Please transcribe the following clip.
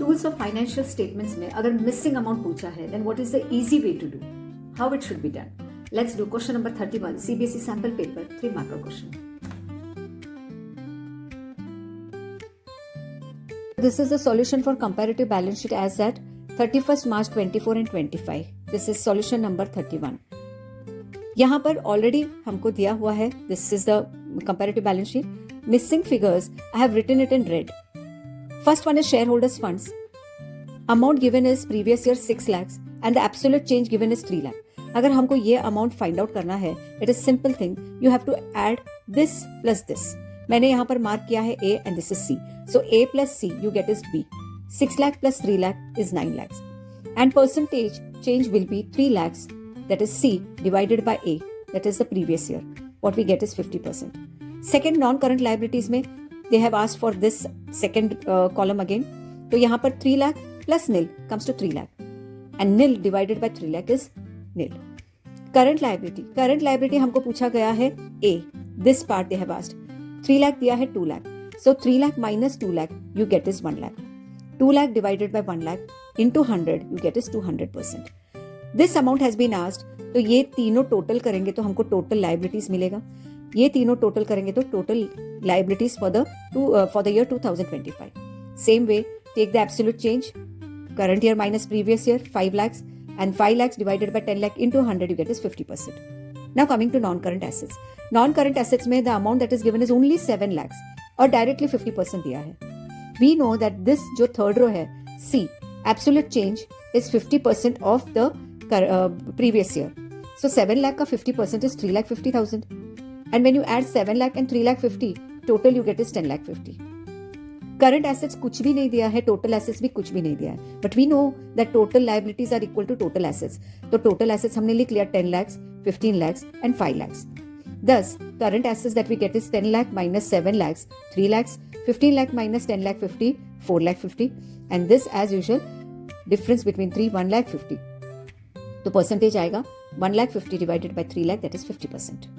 Tools of financial statements में अगर missing amount पूछा है then what is the easy way to do, how it should be done. Let's do question number 31, CBSE sample paper 3 marker question. This is the solution for comparative balance sheet as at 31st March 24 and 25. This is solution number 31. यहाँ पर already हमको दिया हुआ है. This is the comparative balance sheet. Missing figures I have written it in red. First one is share holders funds. Amount given is previous year 6 lakhs and the absolute change given is 3 lakh. अगर हमको ये amount find out करना है, it is simple thing. You have to add this plus this. मैंने यहाँ पर mark किया है A and this is C. So A plus C you get is B. 6 lakh plus 3 lakh is 9 lakhs. And percentage change will be 3 lakhs, that is C, divided by A, that is the previous year. What we get is 50%. Second, non-current liabilities में they have asked for this second column again. तो यहाँ पर 3 lakh plus nil comes to 3 lakh. And nil divided by 3 lakh is nil. Current liability हमको पूछा गया है A. This part they have asked. 3 lakh दिया है 2 lakh. So 3 lakh minus 2 lakh you get is 1 lakh. 2 lakh divided by 1 lakh into 100 you get is 200%. This amount has been asked. तो ये तीनों total करेंगे तो हमको टोटल लाइबिलिटीज मिलेगा. ये तीनों टोटल करेंगे तो total liabilities for the year 2025. Same way take the absolute change. Current year minus previous year 5 lakhs and 5 lakhs divided by 10 lakh into 100 you get is 50%. Now coming to non-current assets. Non-current assets में the amount that is given is only 7 lakhs और directly 50% दिया है. We know that this जो third row है C, absolute change is 50% of the previous year. So 7 lakh का 50% is 3,50,000. And when you add 7 lakh and 3,50,000 total you get is 10,50,000. Current assets कुछ भी नहीं दिया है, टोटल एसेट्स भी कुछ भी नहीं दिया है. But we know that total liabilities are equal to total assets. तो टोटल एसेट्स हमने लिख लिया 10 lakhs, 15 lakhs and 5 lakhs. Thus, current assets that we get is 10 lakh minus 7 lakhs, 3 lakhs, 15 lakh minus 10 lakh 50, 4 lakh 50. And this as usual, difference between 3, 1 lakh 50. तो percentage आएगा 1 lakh 50 divided by 3 lakh, that is 50%.